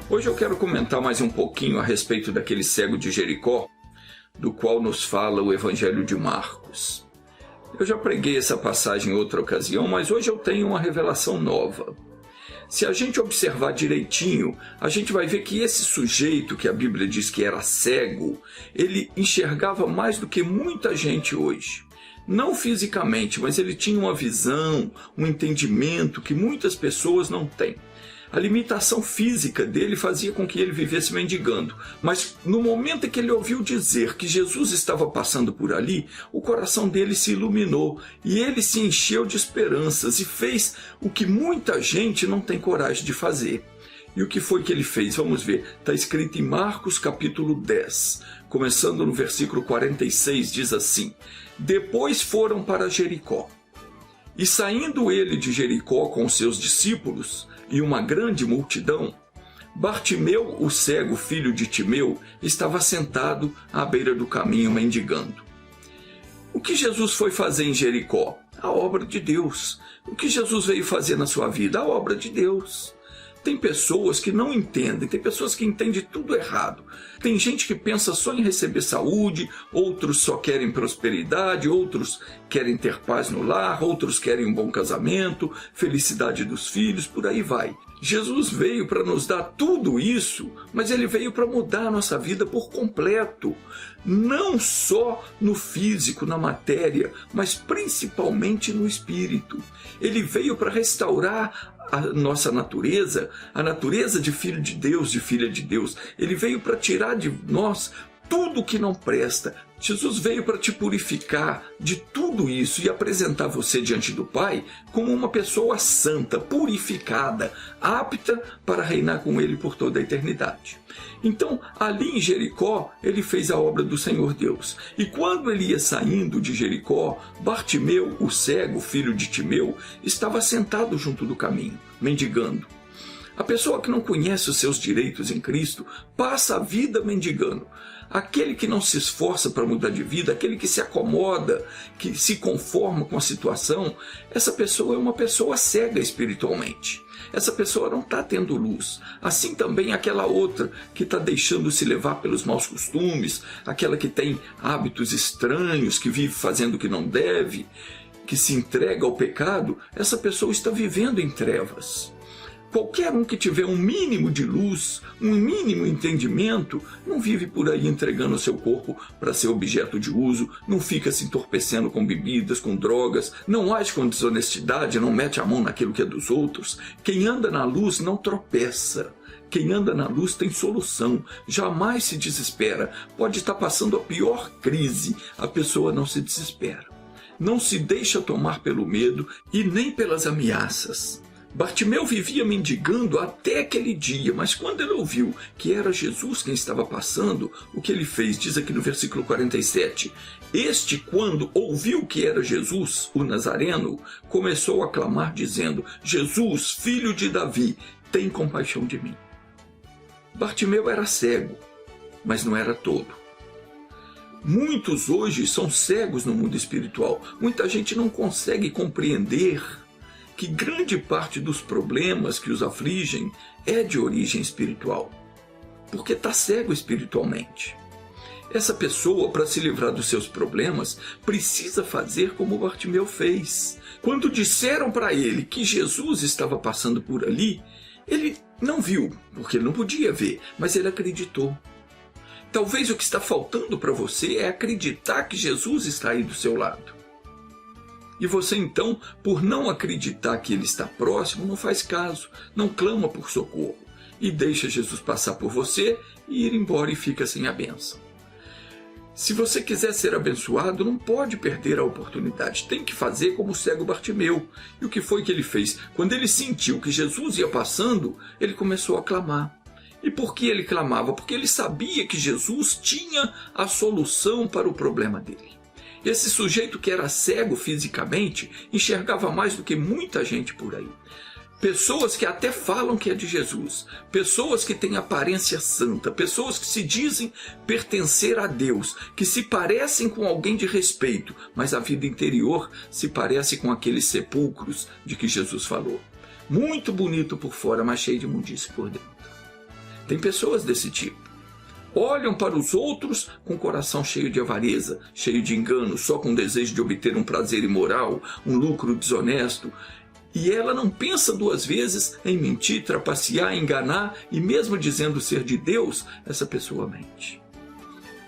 Hoje eu quero comentar mais um pouquinho a respeito daquele cego de Jericó, do qual nos fala o Evangelho de Marcos. Eu já preguei essa passagem em outra ocasião, mas hoje eu tenho uma revelação nova. Se a gente observar direitinho, a gente vai ver que esse sujeito que a Bíblia diz que era cego, ele enxergava mais do que muita gente hoje. Não fisicamente, mas ele tinha uma visão, um entendimento que muitas pessoas não têm. A limitação física dele fazia com que ele vivesse mendigando. Mas no momento em que ele ouviu dizer que Jesus estava passando por ali, o coração dele se iluminou e ele se encheu de esperanças e fez o que muita gente não tem coragem de fazer. E o que foi que ele fez? Vamos ver. Está escrito em Marcos capítulo 10, começando no versículo 46, diz assim: Depois foram para Jericó. E saindo ele de Jericó com os seus discípulos e uma grande multidão, Bartimeu, o cego, filho de Timeu, estava sentado à beira do caminho mendigando. O que Jesus foi fazer em Jericó? A obra de Deus. O que Jesus veio fazer na sua vida? A obra de Deus. Tem pessoas que não entendem, tem pessoas que entendem tudo errado. Tem gente que pensa só em receber saúde, outros só querem prosperidade, outros querem ter paz no lar, outros querem um bom casamento, felicidade dos filhos, por aí vai. Jesus veio para nos dar tudo isso, mas ele veio para mudar a nossa vida por completo. Não só no físico, na matéria, mas principalmente no espírito. Ele veio para restaurar a nossa natureza, a natureza de filho de Deus, de filha de Deus. Ele veio para tirar de nós tudo que não presta. Jesus veio para te purificar de tudo isso e apresentar você diante do Pai como uma pessoa santa, purificada, apta para reinar com Ele por toda a eternidade. Então, ali em Jericó, ele fez a obra do Senhor Deus. E quando ele ia saindo de Jericó, Bartimeu, o cego, filho de Timeu, estava sentado junto do caminho, mendigando. A pessoa que não conhece os seus direitos em Cristo passa a vida mendigando. Aquele que não se esforça para mudar de vida, aquele que se acomoda, que se conforma com a situação, essa pessoa é uma pessoa cega espiritualmente. Essa pessoa não está tendo luz. Assim também aquela outra que está deixando se levar pelos maus costumes, aquela que tem hábitos estranhos, que vive fazendo o que não deve, que se entrega ao pecado, essa pessoa está vivendo em trevas. Qualquer um que tiver um mínimo de luz, um mínimo entendimento, não vive por aí entregando o seu corpo para ser objeto de uso, não fica se entorpecendo com bebidas, com drogas, não age com desonestidade, não mete a mão naquilo que é dos outros. Quem anda na luz não tropeça. Quem anda na luz tem solução, jamais se desespera. Pode estar passando a pior crise, a pessoa não se desespera. Não se deixa tomar pelo medo e nem pelas ameaças. Bartimeu vivia mendigando até aquele dia, mas quando ele ouviu que era Jesus quem estava passando, o que ele fez? Diz aqui no versículo 47, Este, quando ouviu que era Jesus, o Nazareno, começou a clamar dizendo, Jesus, filho de Davi, tem compaixão de mim. Bartimeu era cego, mas não era todo. Muitos hoje são cegos no mundo espiritual. Muita gente não consegue compreender que grande parte dos problemas que os afligem é de origem espiritual, porque está cego espiritualmente. Essa pessoa, para se livrar dos seus problemas, precisa fazer como Bartimeu fez. Quando disseram para ele que Jesus estava passando por ali, ele não viu, porque ele não podia ver, mas ele acreditou. Talvez o que está faltando para você é acreditar que Jesus está aí do seu lado. E você então, por não acreditar que ele está próximo, não faz caso, não clama por socorro e deixa Jesus passar por você e ir embora e fica sem a bênção. Se você quiser ser abençoado, não pode perder a oportunidade, tem que fazer como o cego Bartimeu. E o que foi que ele fez? Quando ele sentiu que Jesus ia passando, ele começou a clamar. E por que ele clamava? Porque ele sabia que Jesus tinha a solução para o problema dele. Esse sujeito que era cego fisicamente enxergava mais do que muita gente por aí. Pessoas que até falam que é de Jesus, pessoas que têm aparência santa, pessoas que se dizem pertencer a Deus, que se parecem com alguém de respeito, mas a vida interior se parece com aqueles sepulcros de que Jesus falou. Muito bonito por fora, mas cheio de imundície por dentro. Tem pessoas desse tipo. Olham para os outros com o coração cheio de avareza, cheio de engano, só com o desejo de obter um prazer imoral, um lucro desonesto. E ela não pensa duas vezes em mentir, trapacear, enganar, e mesmo dizendo ser de Deus, essa pessoa mente.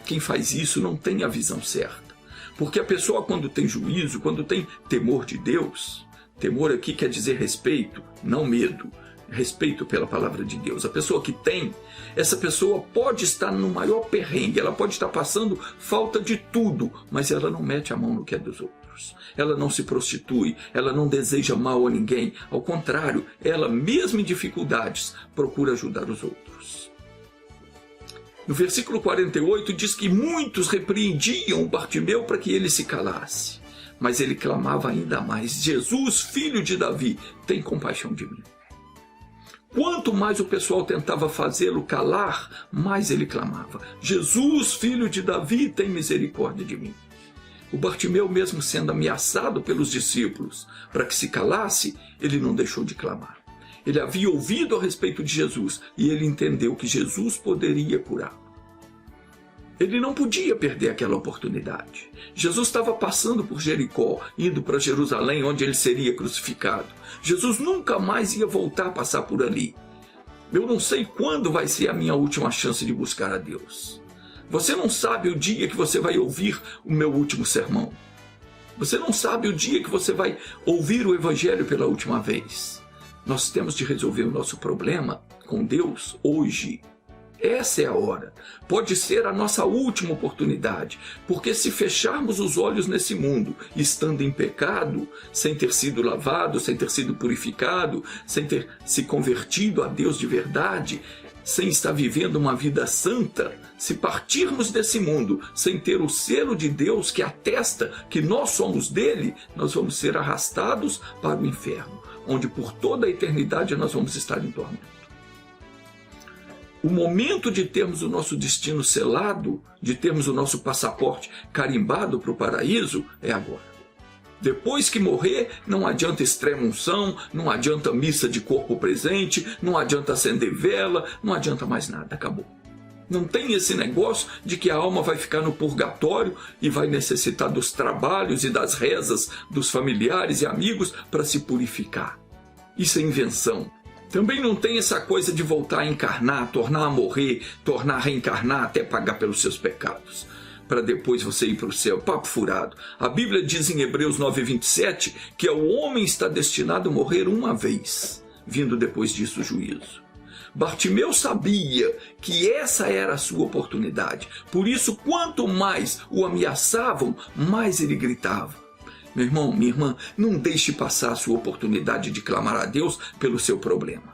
Quem faz isso não tem a visão certa. Porque a pessoa, quando tem juízo, quando tem temor de Deus, temor aqui quer dizer respeito, não medo. Respeito pela palavra de Deus. A pessoa que tem, essa pessoa pode estar no maior perrengue, ela pode estar passando falta de tudo, mas ela não mete a mão no que é dos outros. Ela não se prostitui, ela não deseja mal a ninguém. Ao contrário, ela, mesmo em dificuldades, procura ajudar os outros. No versículo 48 diz que muitos repreendiam o Bartimeu para que ele se calasse. Mas ele clamava ainda mais: Jesus, filho de Davi, tem compaixão de mim. Quanto mais o pessoal tentava fazê-lo calar, mais ele clamava: Jesus, filho de Davi, tem misericórdia de mim. O Bartimeu, mesmo sendo ameaçado pelos discípulos para que se calasse, ele não deixou de clamar. Ele havia ouvido a respeito de Jesus e ele entendeu que Jesus poderia curá-lo. Ele não podia perder aquela oportunidade. Jesus estava passando por Jericó, indo para Jerusalém, onde ele seria crucificado. Jesus nunca mais ia voltar a passar por ali. Eu não sei quando vai ser a minha última chance de buscar a Deus. Você não sabe o dia que você vai ouvir o meu último sermão. Você não sabe o dia que você vai ouvir o Evangelho pela última vez. Nós temos de resolver o nosso problema com Deus hoje. Essa é a hora. Pode ser a nossa última oportunidade, porque se fecharmos os olhos nesse mundo, estando em pecado, sem ter sido lavado, sem ter sido purificado, sem ter se convertido a Deus de verdade, sem estar vivendo uma vida santa, se partirmos desse mundo sem ter o selo de Deus que atesta que nós somos dele, nós vamos ser arrastados para o inferno, onde por toda a eternidade nós vamos estar em tormento. O momento de termos o nosso destino selado, de termos o nosso passaporte carimbado para o paraíso, é agora. Depois que morrer, não adianta extrema unção, não adianta missa de corpo presente, não adianta acender vela, não adianta mais nada, acabou. Não tem esse negócio de que a alma vai ficar no purgatório e vai necessitar dos trabalhos e das rezas dos familiares e amigos para se purificar. Isso é invenção. Também não tem essa coisa de voltar a encarnar, tornar a morrer, tornar a reencarnar até pagar pelos seus pecados, para depois você ir para o céu. Papo furado. A Bíblia diz em Hebreus 9:27 que o homem está destinado a morrer uma vez, vindo depois disso o juízo. Bartimeu sabia que essa era a sua oportunidade. Por isso, quanto mais o ameaçavam, mais ele gritava. Meu irmão, minha irmã, não deixe passar a sua oportunidade de clamar a Deus pelo seu problema.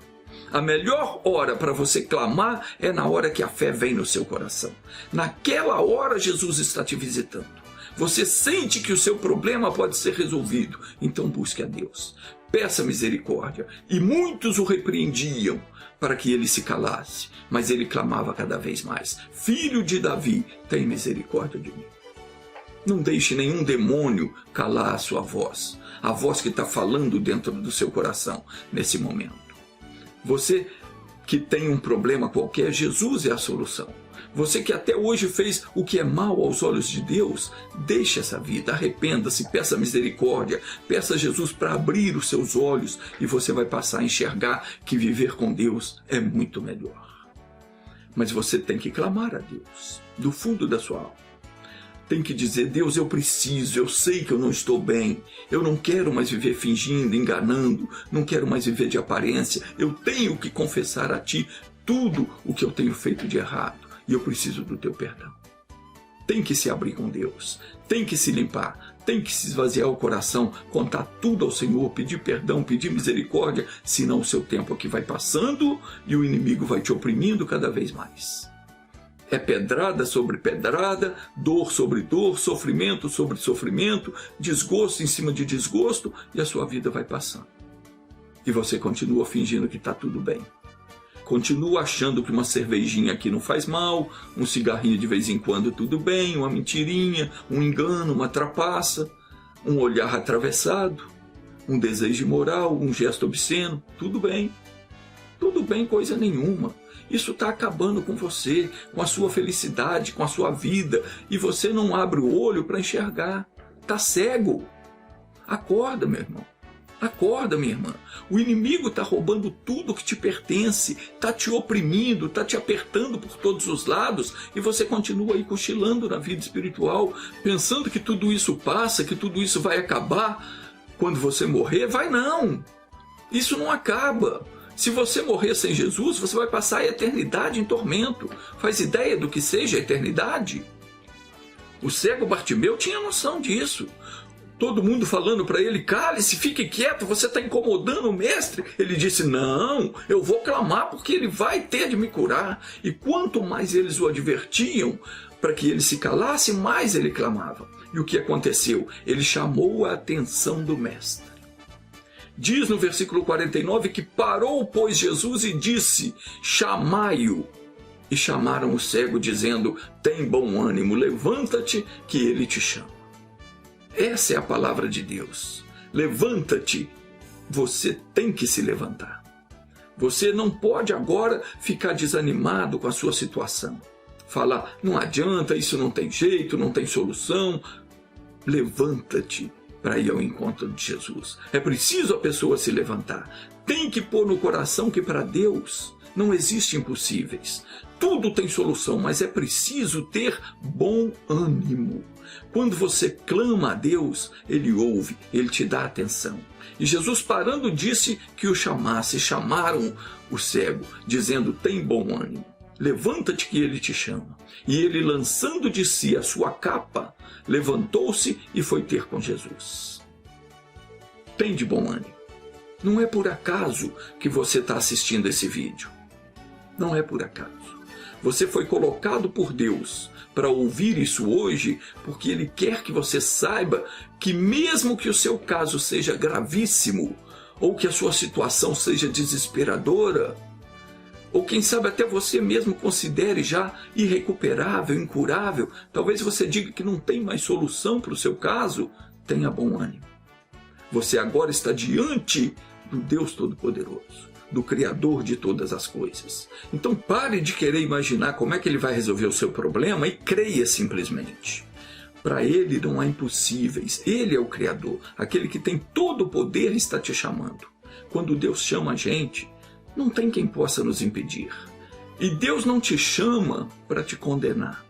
A melhor hora para você clamar é na hora que a fé vem no seu coração. Naquela hora Jesus está te visitando. Você sente que o seu problema pode ser resolvido, então busque a Deus. Peça misericórdia. E muitos o repreendiam para que ele se calasse, mas ele clamava cada vez mais: Filho de Davi, tem misericórdia de mim. Não deixe nenhum demônio calar a sua voz, a voz que está falando dentro do seu coração nesse momento. Você que tem um problema qualquer, Jesus é a solução. Você que até hoje fez o que é mal aos olhos de Deus, deixe essa vida, arrependa-se, peça misericórdia, peça a Jesus para abrir os seus olhos e você vai passar a enxergar que viver com Deus é muito melhor. Mas você tem que clamar a Deus, do fundo da sua alma. Tem que dizer: Deus, eu preciso, eu sei que eu não estou bem, eu não quero mais viver fingindo, enganando, não quero mais viver de aparência, eu tenho que confessar a Ti tudo o que eu tenho feito de errado e eu preciso do Teu perdão. Tem que se abrir com Deus, tem que se limpar, tem que se esvaziar o coração, contar tudo ao Senhor, pedir perdão, pedir misericórdia, senão o seu tempo aqui vai passando e o inimigo vai te oprimindo cada vez mais. É pedrada sobre pedrada, dor sobre dor, sofrimento sobre sofrimento, desgosto em cima de desgosto, e a sua vida vai passando. E você continua fingindo que está tudo bem. Continua achando que uma cervejinha aqui não faz mal, um cigarrinho de vez em quando tudo bem, uma mentirinha, um engano, uma trapaça, um olhar atravessado, um desejo imoral, um gesto obsceno, tudo bem. Tudo bem, coisa nenhuma. Isso está acabando com você, com a sua felicidade, com a sua vida, e você não abre o olho para enxergar. Está cego. Acorda, meu irmão. Acorda, minha irmã. O inimigo está roubando tudo que te pertence, está te oprimindo, está te apertando por todos os lados, e você continua aí cochilando na vida espiritual, pensando que tudo isso passa, que tudo isso vai acabar quando você morrer. Vai não! Isso não acaba. Se você morrer sem Jesus, você vai passar a eternidade em tormento. Faz ideia do que seja a eternidade? O cego Bartimeu tinha noção disso. Todo mundo falando para ele: cale-se, fique quieto, você está incomodando o mestre. Ele disse: não, eu vou clamar porque ele vai ter de me curar. E quanto mais eles o advertiam para que ele se calasse, mais ele clamava. E o que aconteceu? Ele chamou a atenção do mestre. Diz no versículo 49 que parou, pois, Jesus e disse: chamai-o. E chamaram o cego, dizendo: tem bom ânimo, levanta-te, que ele te chama. Essa é a palavra de Deus. Levanta-te. Você tem que se levantar. Você não pode agora ficar desanimado com a sua situação. Falar: não adianta, isso não tem jeito, não tem solução. Levanta-te para ir ao encontro de Jesus. É preciso a pessoa se levantar. Tem que pôr no coração que para Deus não existem impossíveis. Tudo tem solução, mas é preciso ter bom ânimo. Quando você clama a Deus, Ele ouve, Ele te dá atenção. E Jesus, parando, disse que o chamasse. Chamaram o cego, dizendo: tem bom ânimo, levanta-te que ele te chama. E ele, lançando de si a sua capa, levantou-se e foi ter com Jesus. Tem de bom ânimo. Não é por acaso que você está assistindo esse vídeo. Não é por acaso. Você foi colocado por Deus para ouvir isso hoje, porque Ele quer que você saiba que mesmo que o seu caso seja gravíssimo, ou que a sua situação seja desesperadora, ou quem sabe até você mesmo considere já irrecuperável, incurável, talvez você diga que não tem mais solução para o seu caso, tenha bom ânimo. Você agora está diante do Deus Todo-Poderoso, do Criador de todas as coisas. Então pare de querer imaginar como é que Ele vai resolver o seu problema e creia simplesmente. Para Ele não há impossíveis. Ele é o Criador, aquele que tem todo o poder e está te chamando. Quando Deus chama a gente, não tem quem possa nos impedir. E Deus não te chama para te condenar.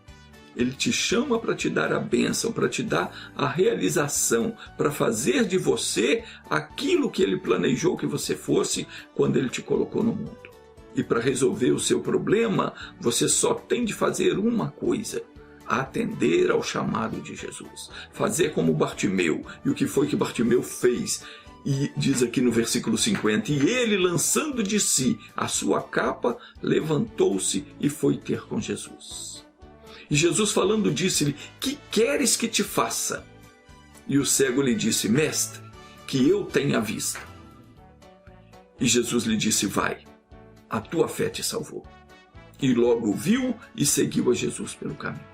Ele te chama para te dar a bênção, para te dar a realização, para fazer de você aquilo que Ele planejou que você fosse quando Ele te colocou no mundo. E para resolver o seu problema, você só tem de fazer uma coisa: atender ao chamado de Jesus. Fazer como Bartimeu. E o que foi que Bartimeu fez? E diz aqui no versículo 50, e ele, lançando de si a sua capa, levantou-se e foi ter com Jesus. E Jesus, falando, disse-lhe: que queres que te faça? E o cego lhe disse: mestre, que eu tenha vista. E Jesus lhe disse: vai, a tua fé te salvou. E logo viu e seguiu a Jesus pelo caminho.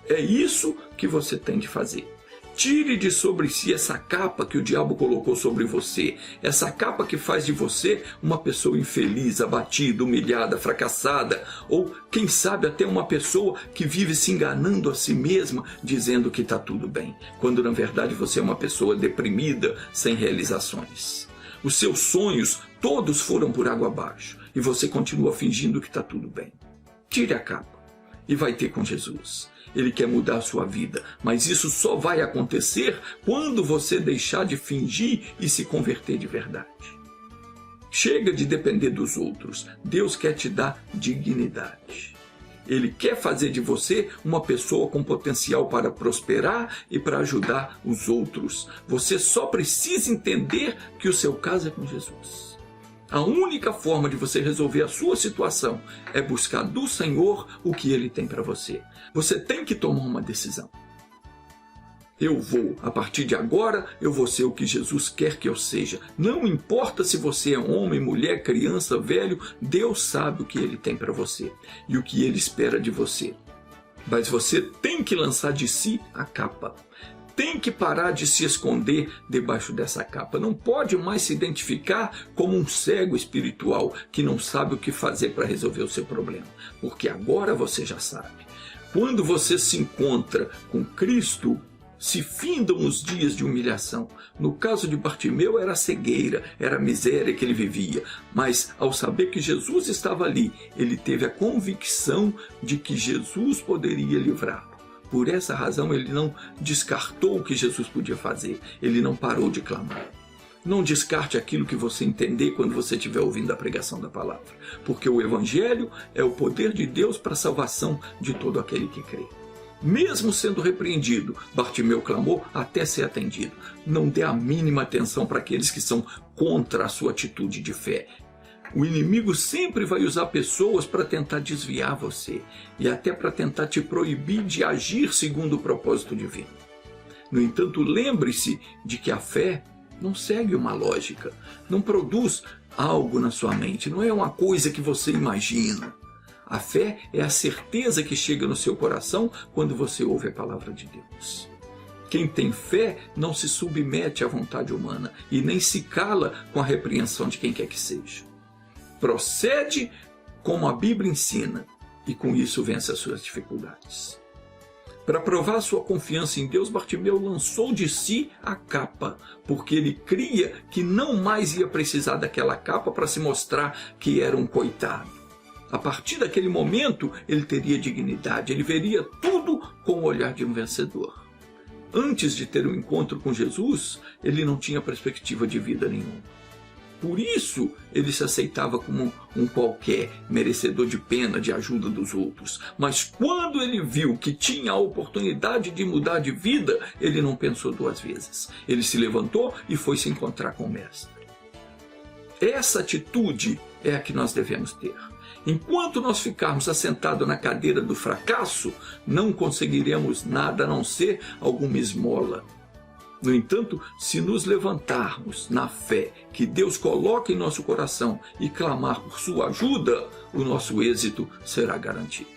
É isso que você tem de fazer. Tire de sobre si essa capa que o diabo colocou sobre você, essa capa que faz de você uma pessoa infeliz, abatida, humilhada, fracassada, ou quem sabe até uma pessoa que vive se enganando a si mesma, dizendo que está tudo bem, quando na verdade você é uma pessoa deprimida, sem realizações. Os seus sonhos todos foram por água abaixo e você continua fingindo que está tudo bem. Tire a capa e vai ter com Jesus. Ele quer mudar a sua vida, mas isso só vai acontecer quando você deixar de fingir e se converter de verdade. Chega de depender dos outros. Deus quer te dar dignidade. Ele quer fazer de você uma pessoa com potencial para prosperar e para ajudar os outros. Você só precisa entender que o seu caso é com Jesus. A única forma de você resolver a sua situação é buscar do Senhor o que Ele tem para você. Você tem que tomar uma decisão. A partir de agora, eu vou ser o que Jesus quer que eu seja. Não importa se você é homem, mulher, criança, velho, Deus sabe o que Ele tem para você e o que Ele espera de você. Mas você tem que lançar de si a capa. Tem que parar de se esconder debaixo dessa capa. Não pode mais se identificar como um cego espiritual que não sabe o que fazer para resolver o seu problema. Porque agora você já sabe. Quando você se encontra com Cristo, se findam os dias de humilhação. No caso de Bartimeu era a cegueira, era a miséria que ele vivia. Mas ao saber que Jesus estava ali, ele teve a convicção de que Jesus poderia livrá-lo. Por essa razão ele não descartou o que Jesus podia fazer. Ele não parou de clamar. Não descarte aquilo que você entender quando você estiver ouvindo a pregação da palavra. Porque o Evangelho é o poder de Deus para a salvação de todo aquele que crê. Mesmo sendo repreendido, Bartimeu clamou até ser atendido. Não dê a mínima atenção para aqueles que são contra a sua atitude de fé. O inimigo sempre vai usar pessoas para tentar desviar você e até para tentar te proibir de agir segundo o propósito divino. No entanto, lembre-se de que a fé não segue uma lógica, não produz algo na sua mente, não é uma coisa que você imagina. A fé é a certeza que chega no seu coração quando você ouve a palavra de Deus. Quem tem fé não se submete à vontade humana e nem se cala com a repreensão de quem quer que seja. Procede como a Bíblia ensina e com isso vence as suas dificuldades. Para provar sua confiança em Deus, Bartimeu lançou de si a capa, porque ele cria que não mais ia precisar daquela capa para se mostrar que era um coitado. A partir daquele momento, ele teria dignidade, ele veria tudo com o olhar de um vencedor. Antes de ter um encontro com Jesus, ele não tinha perspectiva de vida nenhuma. Por isso, ele se aceitava como um qualquer, merecedor de pena, de ajuda dos outros. Mas quando ele viu que tinha a oportunidade de mudar de vida, ele não pensou duas vezes. Ele se levantou e foi se encontrar com o Mestre. Essa atitude é a que nós devemos ter. Enquanto nós ficarmos assentados na cadeira do fracasso, não conseguiremos nada a não ser alguma esmola. No entanto, se nos levantarmos na fé que Deus coloca em nosso coração e clamar por sua ajuda, o nosso êxito será garantido.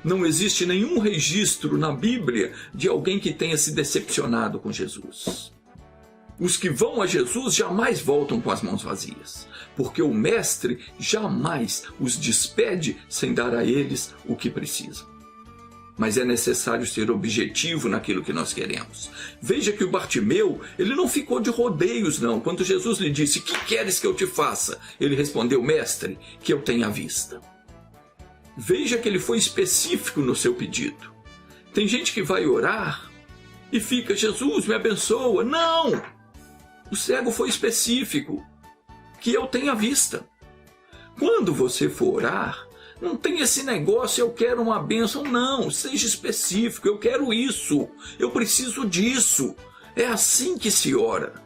Não existe nenhum registro na Bíblia de alguém que tenha se decepcionado com Jesus. Os que vão a Jesus jamais voltam com as mãos vazias, porque o Mestre jamais os despede sem dar a eles o que precisam. Mas é necessário ser objetivo naquilo que nós queremos. Veja que o Bartimeu, ele não ficou de rodeios não. Quando Jesus lhe disse, que queres que eu te faça? Ele respondeu, Mestre, que eu tenha vista. Veja que ele foi específico no seu pedido. Tem gente que vai orar e fica, Jesus, me abençoa. Não! O cego foi específico, que eu tenha vista. Quando você for orar, não tem esse negócio, eu quero uma bênção, não, seja específico, eu quero isso, eu preciso disso. É assim que se ora.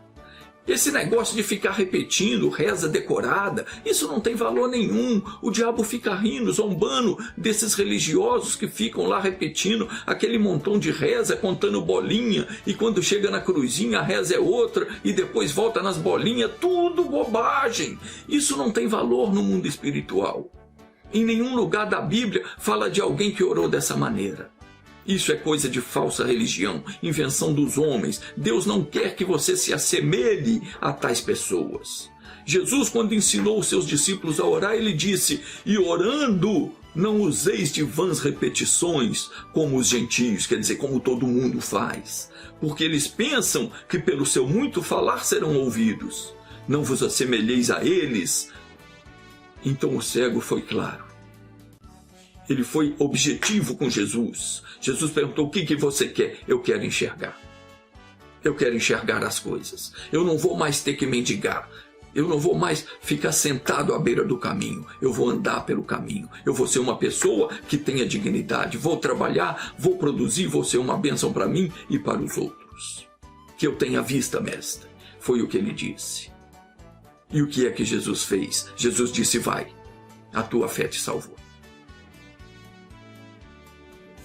Esse negócio de ficar repetindo, reza decorada, isso não tem valor nenhum. O diabo fica rindo, zombando desses religiosos que ficam lá repetindo aquele montão de reza, contando bolinha, e quando chega na cruzinha a reza é outra, e depois volta nas bolinhas, tudo bobagem. Isso não tem valor no mundo espiritual. Em nenhum lugar da Bíblia fala de alguém que orou dessa maneira. Isso é coisa de falsa religião, invenção dos homens. Deus não quer que você se assemelhe a tais pessoas. Jesus, quando ensinou os seus discípulos a orar, ele disse, e orando, não useis de vãs repetições, como os gentios, quer dizer, como todo mundo faz. Porque eles pensam que pelo seu muito falar serão ouvidos. Não vos assemelheis a eles. Então o cego foi claro. Ele foi objetivo com Jesus. Jesus perguntou, o que você quer? Eu quero enxergar. Eu quero enxergar as coisas. Eu não vou mais ter que mendigar. Eu não vou mais ficar sentado à beira do caminho. Eu vou andar pelo caminho. Eu vou ser uma pessoa que tenha dignidade. Vou trabalhar, vou produzir, vou ser uma bênção para mim e para os outros. Que eu tenha vista, mestre. Foi o que ele disse. E o que é que Jesus fez? Jesus disse, vai, a tua fé te salvou.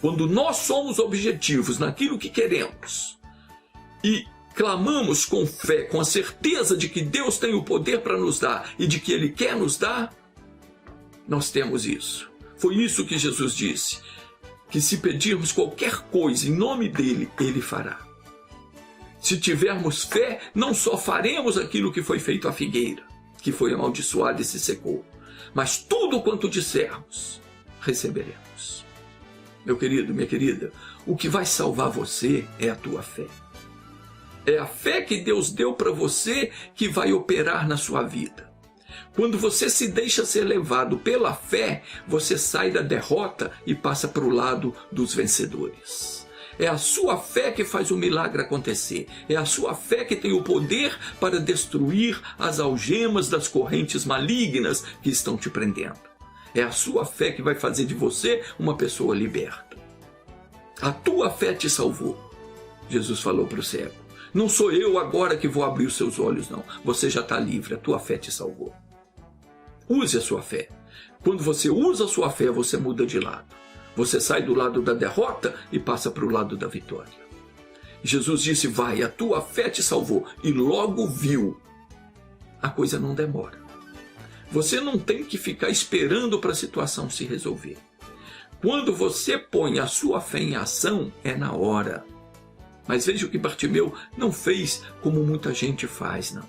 Quando nós somos objetivos naquilo que queremos, e clamamos com fé, com a certeza de que Deus tem o poder para nos dar e de que Ele quer nos dar, nós temos isso. Foi isso que Jesus disse, que se pedirmos qualquer coisa em nome dEle, Ele fará. Se tivermos fé, não só faremos aquilo que foi feito à figueira, que foi amaldiçoada e se secou, mas tudo quanto dissermos, receberemos. Meu querido, minha querida, o que vai salvar você é a tua fé. É a fé que Deus deu para você que vai operar na sua vida. Quando você se deixa ser levado pela fé, você sai da derrota e passa para o lado dos vencedores. É a sua fé que faz o milagre acontecer. É a sua fé que tem o poder para destruir as algemas das correntes malignas que estão te prendendo. É a sua fé que vai fazer de você uma pessoa liberta. A tua fé te salvou. Jesus falou para o cego. Não sou eu agora que vou abrir os seus olhos, não. Você já está livre, a tua fé te salvou. Use a sua fé. Quando você usa a sua fé, você muda de lado. Você sai do lado da derrota e passa para o lado da vitória. Jesus disse, vai, a tua fé te salvou. E logo viu. A coisa não demora. Você não tem que ficar esperando para a situação se resolver. Quando você põe a sua fé em ação, é na hora. Mas veja o que Bartimeu não fez como muita gente faz, não.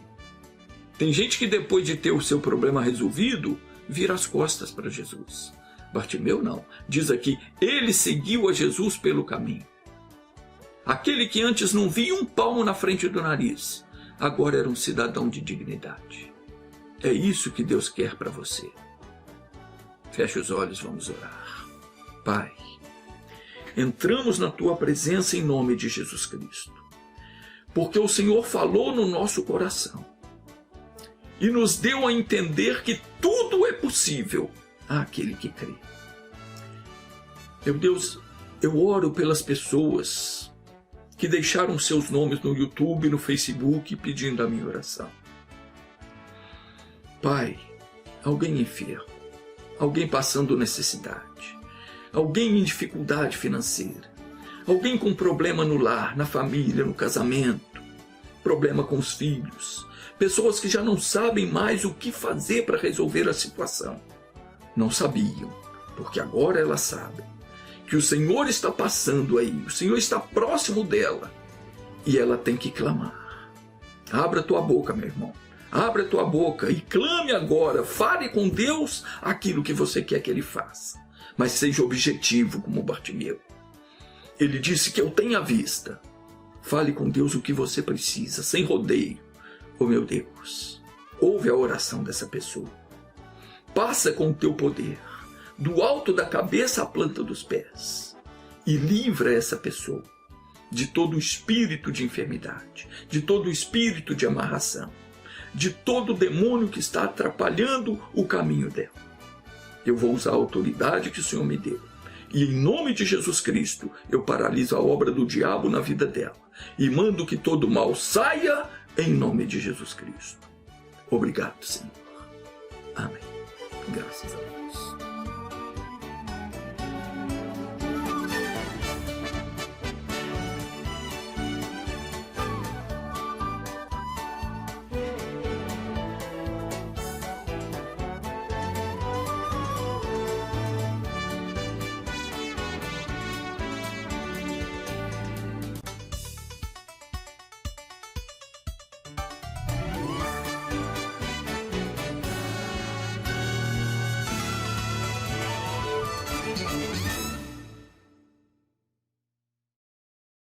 Tem gente que depois de ter o seu problema resolvido, vira as costas para Jesus. Bartimeu não. Diz aqui, ele seguiu a Jesus pelo caminho. Aquele que antes não via um palmo na frente do nariz, agora era um cidadão de dignidade. É isso que Deus quer para você. Feche os olhos, vamos orar. Pai, entramos na tua presença em nome de Jesus Cristo, porque o Senhor falou no nosso coração e nos deu a entender que tudo é possível àquele que crê. Meu Deus, eu oro pelas pessoas que deixaram seus nomes no YouTube, no Facebook, pedindo a minha oração. Pai, alguém enfermo, alguém passando necessidade, alguém em dificuldade financeira, alguém com problema no lar, na família, no casamento, problema com os filhos, pessoas que já não sabem mais o que fazer para resolver a situação. Não sabiam, porque agora elas sabem que o Senhor está passando aí, o Senhor está próximo dela e ela tem que clamar. Abra tua boca, meu irmão. Abra tua boca e clame agora. Fale com Deus aquilo que você quer que Ele faça. Mas seja objetivo como Bartimeu. Ele disse que eu tenho à vista. Fale com Deus o que você precisa, sem rodeio. Oh meu Deus, ouve a oração dessa pessoa. Passa com o teu poder, do alto da cabeça à planta dos pés, e livra essa pessoa de todo o espírito de enfermidade, de todo o espírito de amarração, de todo o demônio que está atrapalhando o caminho dela. Eu vou usar a autoridade que o Senhor me deu. E em nome de Jesus Cristo, eu paraliso a obra do diabo na vida dela. E mando que todo mal saia em nome de Jesus Cristo. Obrigado, Senhor. Amém. Graças a Deus.